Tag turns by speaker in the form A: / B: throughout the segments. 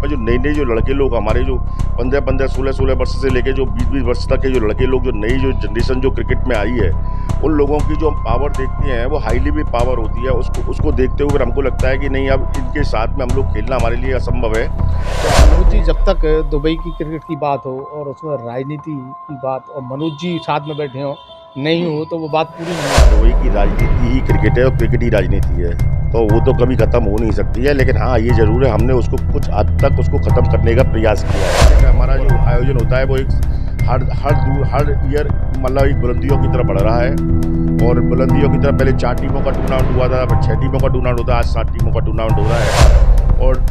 A: पे जो नए जो लड़के लोग हमारे जो 15-15, 16-16 वर्ष से लेके जो 20-20 वर्ष तक के जो लड़के लोग, जो नई जो जनरेशन जो क्रिकेट में आई है, उन लोगों की जो हम पावर देखते हैं वो हाईली भी पावर होती है। उसको देखते हुए हमको लगता है कि नहीं, अब इनके साथ में हम लोग खेलना हमारे लिए असंभव है।
B: तो मनोज जी, जब तक दुबई की क्रिकेट की बात हो और उसमें राजनीति की बात और मनोज जी साथ में बैठे हो नहीं हो तो वो बात पूरी नहीं है।
A: दुबई की राजनीति ही क्रिकेट है और क्रिकेट ही राजनीति है, तो वो तो कभी खत्म हो नहीं सकती है। लेकिन हाँ, ये जरूर है, हमने उसको कुछ हद तक उसको खत्म करने का प्रयास किया है। हमारा जो आयोजन होता है वो एक हर ईयर मतलब एक बुलंदियों की तरफ बढ़ रहा है, और बुलंदियों की तरफ पहले 4 टीमों का टूर्नामेंट हुआ था, फिर 6 टीमों का टूर्नामेंट होता है, आज 7 टीमों का टूर्नामेंट हो रहा है। और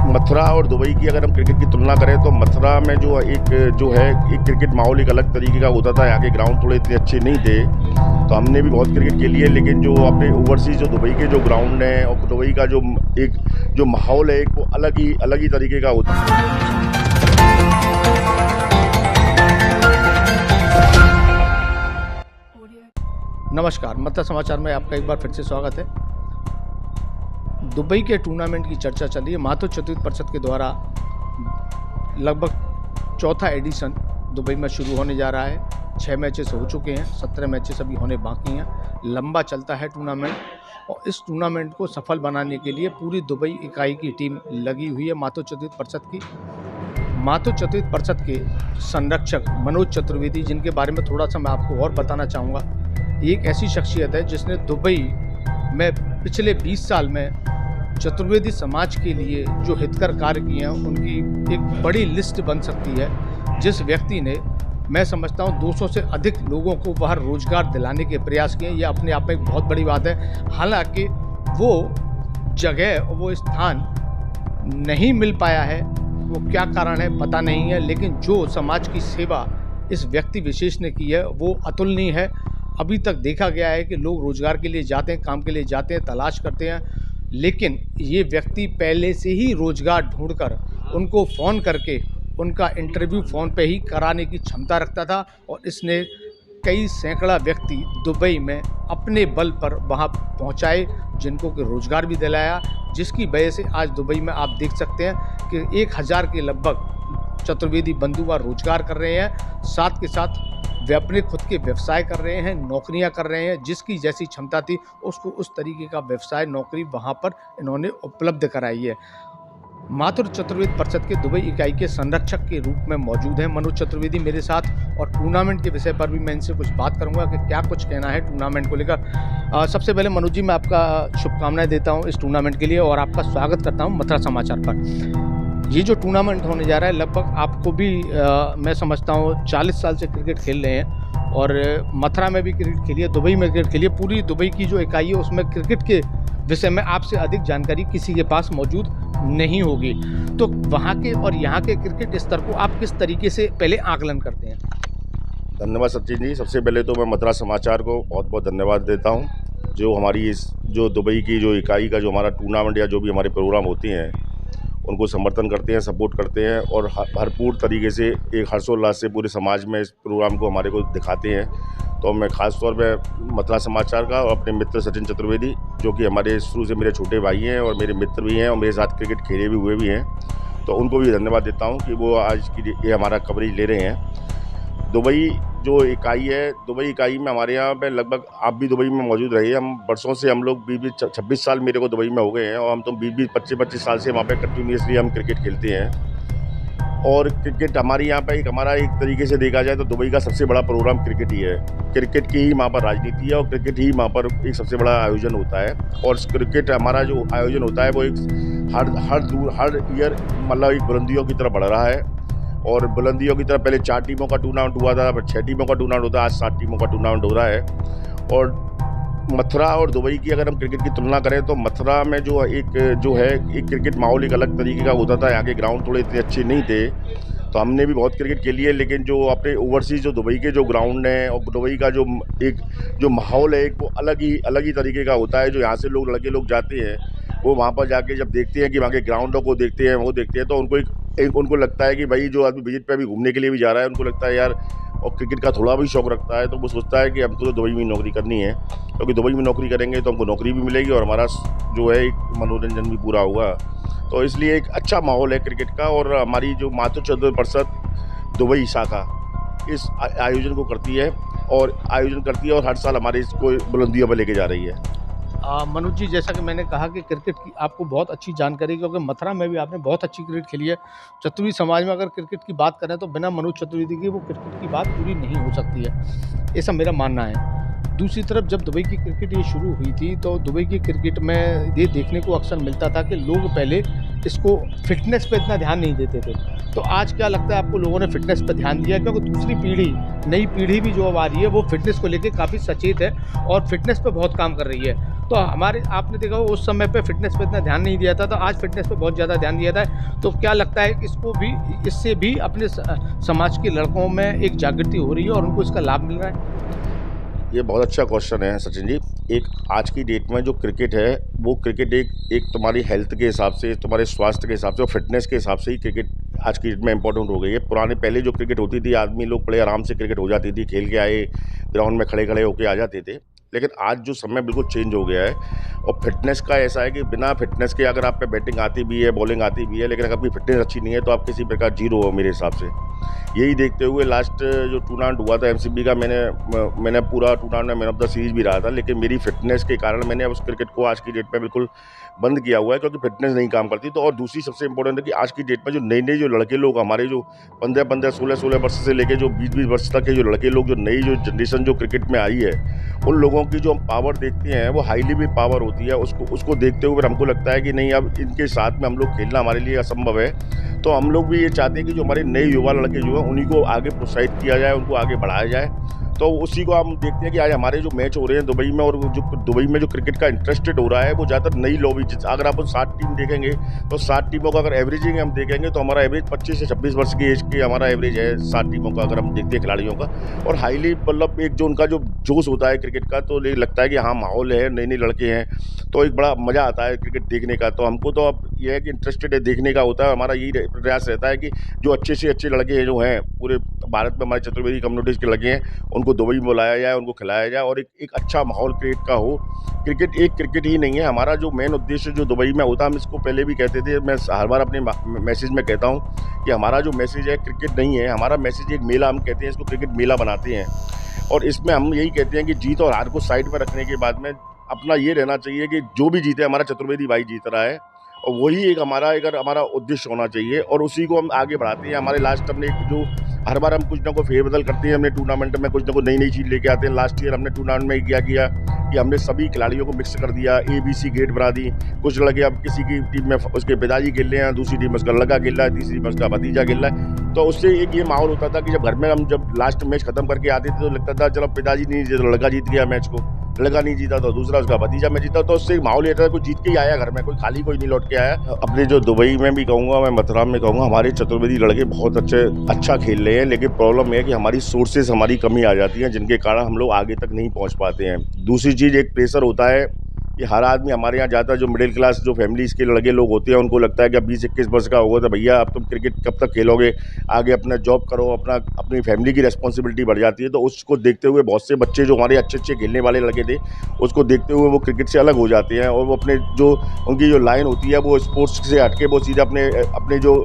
A: मथुरा और दुबई की अगर हम क्रिकेट की तुलना करें तो मथुरा में जो है एक क्रिकेट माहौल एक अलग तरीके का होता था। यहाँ के ग्राउंड थोड़े इतने अच्छे नहीं थे, तो हमने भी बहुत क्रिकेट खेली है। लेकिन जो अपने ओवरसीज जो दुबई के जो ग्राउंड हैं और दुबई का जो माहौल है, एक वो अलग ही तरीके का होता है।
B: नमस्कार, मथुरा समाचार में आपका एक बार फिर से स्वागत है। दुबई के टूर्नामेंट की चर्चा चल रही है। माथुर चतुर्वेदी परिषद के द्वारा लगभग चौथा एडिशन दुबई में शुरू होने जा रहा है। 6 मैचेस हो चुके हैं, 17 मैचेस अभी होने बाकी हैं। लंबा चलता है टूर्नामेंट, और इस टूर्नामेंट को सफल बनाने के लिए पूरी दुबई इकाई की टीम लगी हुई है माथुर चतुर्वेदी परिषद की। माथुर चतुर्वेदी परिषद के संरक्षक मनोज चतुर्वेदी, जिनके बारे में थोड़ा सा मैं आपको और बताना चाहूँगा, एक ऐसी शख्सियत है जिसने दुबई में पिछले 20 साल में चतुर्वेदी समाज के लिए जो हितकर कार्य किए हैं उनकी एक बड़ी लिस्ट बन सकती है। जिस व्यक्ति ने, मैं समझता हूँ, 200 से अधिक लोगों को बाहर रोजगार दिलाने के प्रयास किए, ये अपने आप में एक बहुत बड़ी बात है। हालांकि वो जगह, वो स्थान नहीं मिल पाया है, वो क्या कारण है पता नहीं है, लेकिन जो समाज की सेवा इस व्यक्ति विशेष ने की है वो अतुलनीय है। अभी तक देखा गया है कि लोग रोजगार के लिए जाते हैं, काम के लिए जाते हैं, तलाश करते हैं, लेकिन ये व्यक्ति पहले से ही रोजगार ढूंढकर उनको फ़ोन करके उनका इंटरव्यू फ़ोन पे ही कराने की क्षमता रखता था, और इसने कई सैकड़ा व्यक्ति दुबई में अपने बल पर वहाँ पहुँचाए, जिनको कि रोज़गार भी दिलाया, जिसकी वजह से आज दुबई में आप देख सकते हैं कि 1000 के लगभग चतुर्वेदी बंधु वहाँ रोजगार कर रहे हैं। साथ के साथ वे अपने खुद के व्यवसाय कर रहे हैं, नौकरियां कर रहे हैं। जिसकी जैसी क्षमता थी उसको उस तरीके का व्यवसाय, नौकरी वहां पर इन्होंने उपलब्ध कराई है। माथुर चतुर्वेदी परिषद के दुबई इकाई के संरक्षक के रूप में मौजूद हैं मनोज चतुर्वेदी मेरे साथ, और टूर्नामेंट के विषय पर भी मैं इनसे कुछ बात करूंगा कि क्या कुछ कहना है टूर्नामेंट को लेकर। सबसे पहले मनोज जी, मैं आपका शुभकामनाएं देता हूँ इस टूर्नामेंट के लिए, और आपका स्वागत करता हूँ मथुरा समाचार पर। ये जो टूर्नामेंट होने जा रहा है, लगभग आपको भी मैं समझता हूँ 40 साल से क्रिकेट खेल रहे हैं, और मथुरा में भी क्रिकेट खेली है, दुबई में क्रिकेट खेली है। पूरी दुबई की जो इकाई है उसमें क्रिकेट के विषय में आपसे अधिक जानकारी किसी के पास मौजूद नहीं होगी। तो वहाँ के और यहाँ के क्रिकेट स्तर को आप किस तरीके से पहले आकलन करते हैं?
A: धन्यवाद सचिन जी। सबसे पहले तो मैं मथुरा समाचार को बहुत बहुत धन्यवाद देता हूँ, जो हमारी इस जो दुबई की जो इकाई का जो हमारा टूर्नामेंट या जो भी हमारे प्रोग्राम होते हैं उनको समर्थन करते हैं, सपोर्ट करते हैं, और भरपूर तरीके से एक हर्षोल्लास से पूरे समाज में इस प्रोग्राम को हमारे को दिखाते हैं। तो मैं ख़ास तौर पे मथुरा समाचार का और अपने मित्र सचिन चतुर्वेदी, जो कि हमारे शुरू से मेरे छोटे भाई हैं और मेरे मित्र भी हैं और मेरे साथ क्रिकेट खेले भी हुए भी हैं, तो उनको भी धन्यवाद देता हूँ कि वो आज की ये हमारा कवरेज ले रहे हैं। दुबई जो इकाई है, दुबई इकाई में हमारे यहाँ पे लगभग, आप भी दुबई में मौजूद रहे, हम वर्षों से, हम लोग 26 साल मेरे को दुबई में हो गए हैं, और हम तो 20-25 साल से वहाँ पे कंटिन्यूसली हम क्रिकेट खेलते हैं। और क्रिकेट हमारे यहाँ पे हमारा एक तरीके से देखा जाए तो दुबई का सबसे बड़ा प्रोग्राम क्रिकेट ही है। क्रिकेट की ही वहाँ पर राजनीति है, और क्रिकेट ही वहाँ पर एक सबसे बड़ा आयोजन होता है। और क्रिकेट हमारा जो आयोजन होता है वो एक हर ईयर मतलब एक बुलंदियों की तरफ बढ़ रहा है, और बुलंदियों की तरफ पहले 4 टीमों का टूर्नामेंट हुआ था, फिर 6 टीमों का टूर्नामेंट होता है, आज 7 टीमों का टूर्नामेंट हो रहा है। और मथुरा और दुबई की अगर हम क्रिकेट की तुलना करें तो मथुरा में जो है एक क्रिकेट माहौल एक अलग तरीके का होता था। यहाँ के ग्राउंड थोड़े इतने अच्छे नहीं थे, तो हमने भी बहुत क्रिकेट खेली है। लेकिन जो अपने ओवरसीज जो दुबई के जो ग्राउंड हैं और दुबई का जो माहौल है, एक वो अलग ही तरीके का होता है। जो यहाँ से लड़के लोग जाते हैं, वो वहाँ पर जाके जब देखते हैं कि वहाँ के ग्राउंडों को देखते हैं, तो उनको लगता है कि भाई जो आदमी विजिट पे अभी घूमने के लिए भी जा रहा है, उनको लगता है यार और क्रिकेट का थोड़ा भी शौक़ रखता है तो वो सोचता है कि हमको तो दुबई में नौकरी करनी है, क्योंकि दुबई में नौकरी करेंगे तो हमको नौकरी भी मिलेगी और हमारा जो है एक मनोरंजन भी पूरा होगा। तो इसलिए एक अच्छा माहौल है क्रिकेट का। और हमारी जो मातृ चतुर्थ परिषद दुबई शाखा इस आयोजन को करती है और हर साल हमारे इसको बुलंदियों पर लेके जा रही है।
B: मनोज जी, जैसा कि मैंने कहा कि क्रिकेट की आपको बहुत अच्छी जानकारी है, क्योंकि मथुरा में भी आपने बहुत अच्छी क्रिकेट खेली है। चतुर्वेदी समाज में अगर क्रिकेट की बात करें तो बिना मनोज चतुर्वेदी के वो क्रिकेट की बात पूरी नहीं हो सकती है, ऐसा मेरा मानना है। दूसरी तरफ जब दुबई की क्रिकेट ये शुरू हुई थी तो दुबई की क्रिकेट में ये देखने को अक्सर मिलता था कि लोग पहले इसको फिटनेस पे इतना ध्यान नहीं देते थे। तो आज क्या लगता है आपको, लोगों ने फिटनेस पे ध्यान दिया? क्योंकि दूसरी पीढ़ी, नई पीढ़ी भी जो अब आ रही है वो फिटनेस को लेके काफ़ी सचेत है और फिटनेस पे बहुत काम कर रही है। तो आपने देखा हो उस समय पे फिटनेस पे इतना ध्यान नहीं दिया था, तो आज फिटनेस पे बहुत ज़्यादा ध्यान दिया था। तो क्या लगता है कि इससे भी अपने समाज के लड़कों में एक जागृति हो रही है और उनको इसका लाभ मिल रहा है?
A: ये बहुत अच्छा क्वेश्चन है सचिन जी। एक आज की डेट में जो क्रिकेट है वो क्रिकेट एक तुम्हारी हेल्थ के हिसाब से, तुम्हारे स्वास्थ्य के हिसाब से और फिटनेस के हिसाब से ही क्रिकेट आज की डेट में इंपॉर्टेंट हो गई है। पहले जो क्रिकेट होती थी, आदमी लोग बड़े आराम से क्रिकेट हो जाती थी, खेल के आए, ग्राउंड में खड़े खड़े होके आ जाते थे। लेकिन आज जो समय बिल्कुल चेंज हो गया है और फिटनेस का ऐसा है कि बिना फिटनेस के अगर आप पे बैटिंग आती भी है, बॉलिंग आती भी है, लेकिन अगर आपकी फिटनेस अच्छी नहीं है तो आप किसी प्रकार जीरो हो मेरे हिसाब से। यही देखते हुए लास्ट जो टूर्नामेंट हुआ था एमसीबी का, मैंने पूरा tournament man of the series भी रहा था, लेकिन मेरी फिटनेस के कारण मैंने उस क्रिकेट को आज की डेट में बिल्कुल बंद किया हुआ है, क्योंकि फिटनेस नहीं काम करती। तो और दूसरी सबसे इंपॉर्टेंट है कि आज की डेट में जो नए जो लड़के लोग, हमारे जो 15-15, 16-16 वर्ष से लेके जो 20-20 वर्ष तक के जो लड़के लोग, जो नई जो जनरेशन जो क्रिकेट में आई है, उन लोगों की जो हम पावर देखते हैं वो हाईली भी पावर होती है। उसको देखते हुए हमको लगता है कि नहीं, अब इनके साथ में हम लोग खेलना हमारे लिए असंभव है। तो हम लोग भी ये चाहते हैं कि जो हमारे नए युवा लड़के जो हैं उन्हीं को आगे प्रोत्साहित किया जाए, उनको आगे बढ़ाया जाए। तो उसी को हम देखते हैं कि आज हमारे जो मैच हो रहे हैं दुबई में, और जो दुबई में जो क्रिकेट का इंटरेस्टेड हो रहा है वो ज़्यादातर नई लॉबी। अगर आप 7 टीम देखेंगे तो 7 टीमों का अगर एवरेजिंग हम देखेंगे तो हमारा एवरेज 25 से 26 वर्ष की एज की हमारा एवरेज है 7 टीमों का, अगर हम देखते हैं खिलाड़ियों का। और हाईली मतलब एक जो उनका जो जोश होता है क्रिकेट का, तो लगता है कि हाँ माहौल है, नए नए लड़के हैं, तो एक बड़ा मज़ा आता है क्रिकेट देखने का। तो हमको तो अब ये है कि इंटरेस्टेड है देखने का होता है। हमारा यही प्रयास रहता है कि जो अच्छे से अच्छे लड़के जो हैं पूरे भारत में, हमारे चतुर्वेदी कम्युनिटीज़ के लड़के हैं, उनको दुबई में बुलाया जाए, उनको खिलाया जाए और एक अच्छा माहौल क्रिएट का हो। क्रिकेट ही नहीं है हमारा जो मेन उद्देश्य जो दुबई में होता है, हम इसको पहले भी कहते थे, मैं हर बार अपने मैसेज में कहता हूँ कि हमारा जो मैसेज है क्रिकेट नहीं है, हमारा मैसेज एक मेला, हम कहते हैं इसको क्रिकेट मेला बनाते हैं। और इसमें हम यही कहते हैं कि जीत और हार को साइड में रखने के बाद में अपना ये रहना चाहिए कि जो भी जीते हमारा चतुर्वेदी भाई जीत रहा है, और वही एक हमारा उद्देश्य होना चाहिए और उसी को हम आगे बढ़ाते हैं। हमारे लास्ट हमने जो हर बार हम कुछ ना कुछ फेरबदल करते हैं, हमने टूर्नामेंट में कुछ ना कुछ नई चीज़ लेके आते हैं। लास्ट ईयर हमने टूर्नामेंट में क्या किया कि हमने सभी खिलाड़ियों को मिक्स कर दिया, ABC ग्रेड बना दी। कुछ लगे अब किसी की टीम में उसके पिताजी खेल रहे हैं, दूसरी टीम में उसका लड़का खेल रहा है, तीसरी में उसका भतीजा खेल रहा है। तो उससे एक ये माहौल होता था कि जब घर में हम जब लास्ट मैच खत्म करके आते थे तो लगता था चलो पिताजी नहीं जीते तो लड़का जीत गया मैच को, लड़का नहीं जीता तो दूसरा उसका भतीजा में जीता। तो उससे माहौल ये था कोई जीत के ही आया घर में, कोई खाली कोई नहीं लौट के आया। अपने जो दुबई में भी कहूँगा, मैं मथुरा में कहूँगा, हमारे चतुर्वेदी लड़के बहुत अच्छा खेल रहे हैं, लेकिन प्रॉब्लम है कि हमारी सोर्सेज हमारी कमी आ जाती है, जिनके कारण हम लोग आगे तक नहीं पहुँच पाते हैं। दूसरी चीज़ एक प्रेशर होता है कि हर आदमी हमारे यहाँ जाता है, जो मिडिल क्लास जो फैमिलीज़ के लड़के लोग होते हैं, उनको लगता है कि अब 20-21 वर्ष का होगा तो भैया अब तुम क्रिकेट कब तक खेलोगे, आगे अपना जॉब करो, अपनी फैमिली की रिस्पॉन्सिबिलिटी बढ़ जाती है। तो उसको देखते हुए बहुत से बच्चे जो हमारे अच्छे खेलने वाले लड़के थे, उसको देखते हुए वो क्रिकेट से अलग हो जाते हैं और वो अपने जो उनकी जो लाइन होती है वो स्पोर्ट्स से हटके वो सीधा अपने जो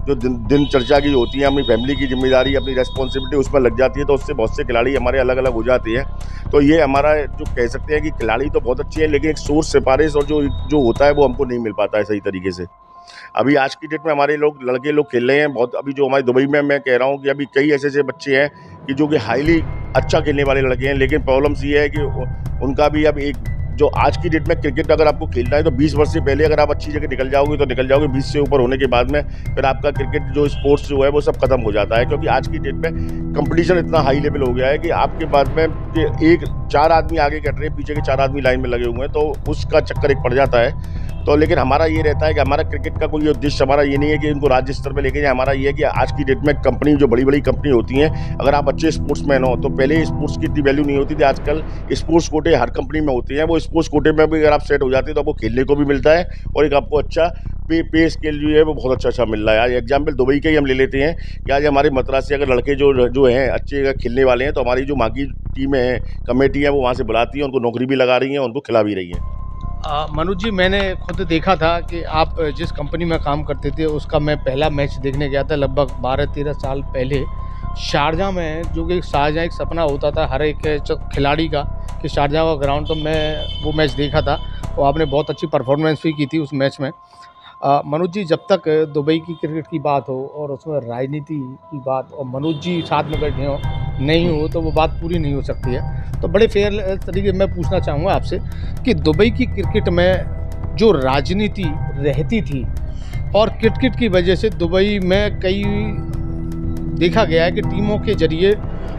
A: दिनचर्या की होती है, अपनी फैमिली की जिम्मेदारी, अपनी रिस्पॉन्सिबिलिटी उसमें लग जाती है। तो उससे बहुत से खिलाड़ी हमारे अलग अलग हो जाते हैं। तो ये हमारा जो कह सकते हैं कि खिलाड़ी तो बहुत अच्छे हैं, लेकिन एक सोर्स सिफारिश और जो होता है वो हमको नहीं मिल पाता है सही तरीके से। अभी आज की डेट में हमारे लड़के लोग खेल रहे हैं बहुत। अभी जो हमारे दुबई में मैं कह रहा हूँ कि अभी कई ऐसे बच्चे हैं कि जो कि हाईली अच्छा खेलने वाले लड़के हैं, लेकिन प्रॉब्लम्स ये है कि उनका भी अब एक जो आज की डेट में क्रिकेट अगर आपको खेलना है तो 20 वर्ष से पहले अगर आप अच्छी जगह निकल जाओगे तो निकल जाओगे, 20 से ऊपर होने के बाद में फिर आपका क्रिकेट जो स्पोर्ट्स जो है वो सब खत्म हो जाता है। क्योंकि आज की डेट में कंपटीशन इतना हाई लेवल हो गया है कि आपके बाद में कि 4 आदमी आगे कट रहे हैं, पीछे के 4 आदमी लाइन में लगे हुए हैं, तो उसका चक्कर एक पड़ जाता है। तो लेकिन हमारा ये रहता है कि हमारा क्रिकेट का कोई उद्देश्य हमारा ये नहीं है कि इनको राज्य स्तर पे लेके जाए। हमारा ये है कि आज की डेट में कंपनी जो बड़ी बड़ी कंपनी होती हैं, अगर आप अच्छे स्पोर्ट्समैन हो तो पहले स्पोर्ट्स की इतनी वैल्यू नहीं होती थी, आजकल स्पोर्ट्स कोटे हर कंपनी में होते हैं। वो स्पोर्ट्स कोटे में भी अगर आप सेट हो जाते हैं तो आपको खेलने को भी मिलता है और एक आपको अच्छा पे स्केल जो है वो बहुत अच्छा मिल रहा है। आज एग्जाम्पल दुबई का ही हम ले लेते हैं कि आज हमारे मद्रास से अगर लड़के जो हैं अच्छे खेलने वाले हैं, तो हमारी जो वहाँ की टीमें हैं, कमेटी है, वो वहाँ से बुलाती हैं, उनको नौकरी भी लगा रही हैं, उनको खिला भी रही हैं।
B: मनोज जी, मैंने खुद देखा था कि आप जिस कंपनी में काम करते थे उसका मैं पहला मैच देखने गया था लगभग 12-13 साल पहले शारजाह में, जो कि शारजाह एक सपना होता था हर एक खिलाड़ी का कि शारजाह का ग्राउंड, तो मैं वो मैच देखा था और आपने बहुत अच्छी परफॉर्मेंस भी की थी उस मैच में। मनोज जी, जब तक दुबई की क्रिकेट की बात हो और उसमें राजनीति की बात और मनोज जी साथ में बैठे हों नहीं हो तो वो बात पूरी नहीं हो सकती है। तो बड़े फेयर तरीके मैं पूछना चाहूँगा आपसे कि दुबई की क्रिकेट में जो राजनीति रहती थी और क्रिकेट की वजह से दुबई में कई देखा गया है कि टीमों के जरिए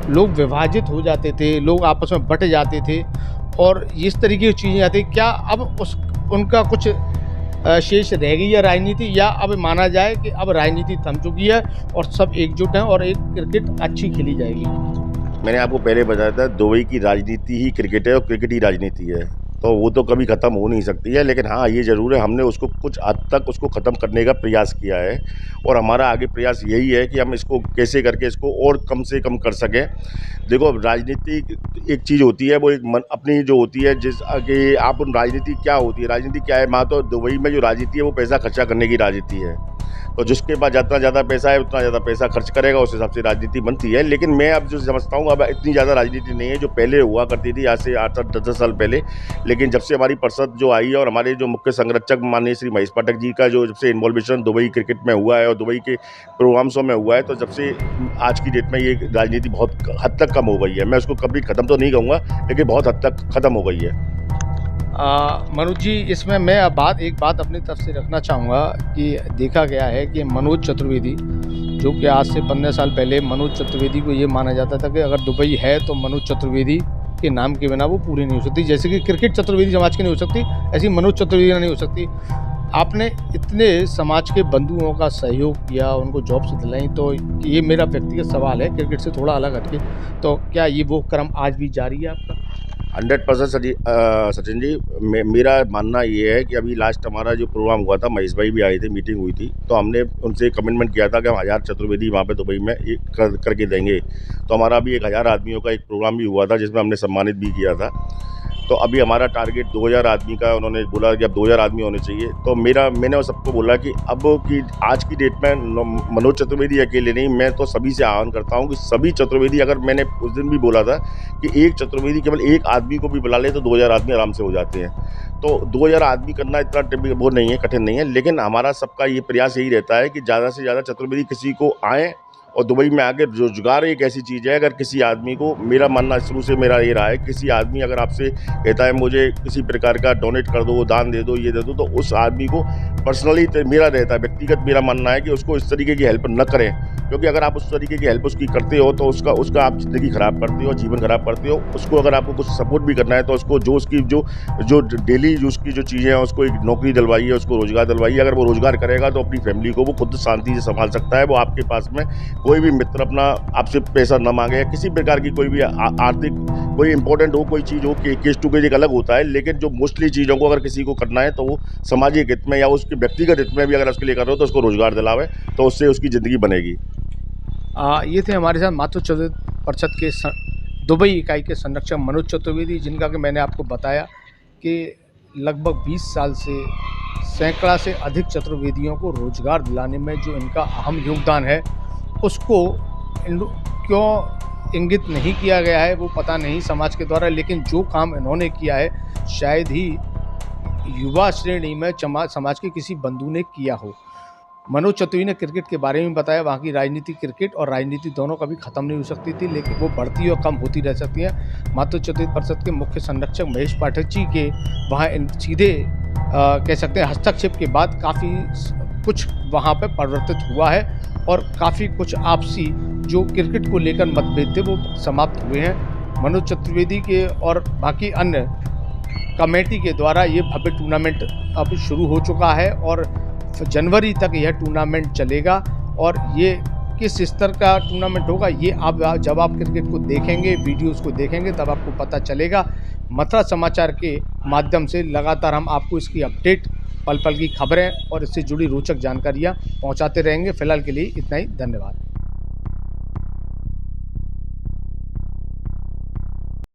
B: लोग विभाजित हो जाते थे, लोग आपस में बट जाते थे और इस तरीके की चीज़ें आती, क्या अब उनका कुछ शेष रह गई है राजनीति, या अब माना जाए कि अब राजनीति थम चुकी है और सब एकजुट हैं और एक क्रिकेट अच्छी खेली जाएगी?
A: मैंने आपको पहले बताया था, दुबई की राजनीति ही क्रिकेट है और क्रिकेट ही राजनीति है, तो वो तो कभी ख़त्म हो नहीं सकती है। लेकिन हाँ, ये ज़रूर है, हमने उसको कुछ हद तक उसको ख़त्म करने का प्रयास किया है और हमारा आगे प्रयास यही है कि हम इसको कैसे करके इसको और कम से कम कर सकें। देखो, अब राजनीति एक चीज़ होती है, वो एक मन अपनी जो होती है, जिस कि आप राजनीति क्या होती है, राजनीति क्या है, मान तो दुबई में जो राजनीति है वो पैसा खर्चा करने की राजनीति है। तो जिसके पास जितना ज़्यादा पैसा है उतना ज़्यादा पैसा खर्च करेगा, उस हिसाब से राजनीति बनती है। लेकिन मैं अब जो समझता हूँ, अब इतनी ज़्यादा राजनीति नहीं है जो पहले हुआ करती थी, आज से 8-8 10-10 साल पहले। लेकिन जब से हमारी परिषद जो आई है और हमारे जो मुख्य संरक्षक माननीय श्री महेश पाठक जी का जो जब से इन्वॉल्वेशन दुबई क्रिकेट में हुआ है और दुबई के प्रोग्राम्सों में हुआ है, तो जब से आज की डेट में ये राजनीति बहुत हद तक कम हो गई है। मैं उसको कभी ख़त्म तो नहीं कहूँगा, लेकिन बहुत हद तक ख़त्म हो गई है।
B: मनोज जी, इसमें मैं अब एक बात अपनी तरफ से रखना चाहूँगा कि देखा गया है कि मनोज चतुर्वेदी, जो कि आज से 15 साल पहले मनोज चतुर्वेदी को ये माना जाता था कि अगर दुबई है तो मनोज चतुर्वेदी के नाम के बिना वो पूरी नहीं हो सकती। जैसे कि क्रिकेट चतुर्वेदी समाज की नहीं हो सकती, ऐसी मनोज चतुर्वेदी नहीं हो सकती। आपने इतने समाज के बंधुओं का सहयोग किया, उनको जॉब्स दिलाई, तो ये मेरा व्यक्तिगत सवाल है क्रिकेट से थोड़ा अलग हटके, तो क्या ये वो क्रम आज भी जारी है आपका?
A: 100% सचिन जी, मेरा मानना ये है कि अभी लास्ट हमारा जो प्रोग्राम हुआ था, महेश भाई भी आए थे, मीटिंग हुई थी, तो हमने उनसे कमिटमेंट किया था कि हम 1000 चतुर्वेदी वहाँ पे दुबई में करके देंगे। तो हमारा अभी 1000 आदमियों का एक प्रोग्राम भी हुआ था जिसमें हमने सम्मानित भी किया था। तो अभी हमारा टारगेट 2000 आदमी का, उन्होंने बोला कि अब 2000 आदमी होने चाहिए। तो मैंने सबको बोला कि अब की आज की डेट में मनोज चतुर्वेदी अकेले नहीं, मैं तो सभी से आह्वान करता हूं कि सभी चतुर्वेदी, अगर मैंने उस दिन भी बोला था कि एक चतुर्वेदी केवल एक आदमी को भी बुला ले तो 2000 आदमी आराम से हो जाते हैं। तो 2000 आदमी करना इतना वो नहीं है, कठिन नहीं है। लेकिन हमारा सबका ये प्रयास यही रहता है कि ज़्यादा से ज़्यादा चतुर्वेदी किसी को आएँ और दुबई में आके, रोजगार एक ऐसी चीज़ है, अगर किसी आदमी को, मेरा मानना शुरू से मेरा ये रहा है, किसी आदमी अगर आपसे कहता है मुझे किसी प्रकार का डोनेट कर दो, दान दे दो, ये दे दो, तो उस आदमी को पर्सनली मेरा रहता है, व्यक्तिगत मेरा मानना है कि उसको इस तरीके की हेल्प न करें, क्योंकि अगर आप उस तरीके की हेल्प उसकी करते हो तो उसका आप ज़िंदगी ख़राब करते हो, जीवन ख़राब करते हो। उसको अगर आपको कुछ सपोर्ट भी करना है तो उसको जो उसकी जो डेली उसकी जो चीज़ें हैं, उसको एक नौकरी दिलवाइए, उसको रोज़गार दिलवाइए। अगर वो रोज़गार करेगा तो अपनी फैमिली को वो खुद शांति से संभाल सकता है। वो आपके पास में कोई भी मित्र अपना आपसे पैसा न मांगे, या किसी प्रकार की कोई भी आर्थिक कोई इंपॉर्टेंट हो, कोई चीज़ हो, केस टू केस एक अलग होता है। लेकिन जो मोस्टली चीज़ों को अगर किसी को करना है तो वो सामाजिक हित में या उसके व्यक्तिगत हित में भी अगर उसके लिए कर रहे हो तो उसको रोज़गार दिलावे, तो उससे उसकी ज़िंदगी बनेगी।
B: ये थे हमारे साथ मातृ परिषद के दुबई इकाई के संरक्षक मनोज चतुर्वेदी, जिनका कि मैंने आपको बताया कि लगभग 20 साल से सैकड़ा से अधिक चतुर्वेदियों को रोजगार दिलाने में जो इनका अहम योगदान है, उसको क्यों इंगित नहीं किया गया है वो पता नहीं समाज के द्वारा। लेकिन जो काम इन्होंने किया है शायद ही युवा श्रेणी में समाज के किसी बंधु ने किया हो। मनोज चतुर्वेदी ने क्रिकेट के बारे में बताया, वहाँ की राजनीति, क्रिकेट और राजनीति दोनों कभी ख़त्म नहीं हो सकती थी, लेकिन वो बढ़ती और कम होती रह सकती है। मातृ चतुर्वेदी परिषद के मुख्य संरक्षक महेश पाठक जी के वहाँ सीधे कह सकते हैं हस्तक्षेप के बाद काफ़ी कुछ वहाँ पे परिवर्तित हुआ है और काफ़ी कुछ आपसी जो क्रिकेट को लेकर मतभेद थे वो समाप्त हुए हैं। मनोज चतुर्वेदी के और बाकी अन्य कमेटी के द्वारा ये भव्य टूर्नामेंट अब शुरू हो चुका है और जनवरी तक यह टूर्नामेंट चलेगा। और ये किस स्तर का टूर्नामेंट होगा ये आप जब आप क्रिकेट को देखेंगे, वीडियोस को देखेंगे, तब आपको पता चलेगा। मथुरा समाचार के माध्यम से लगातार हम आपको इसकी अपडेट पल पल की खबरें और इससे जुड़ी रोचक जानकारियाँ पहुँचाते रहेंगे। फिलहाल के लिए इतना ही, धन्यवाद।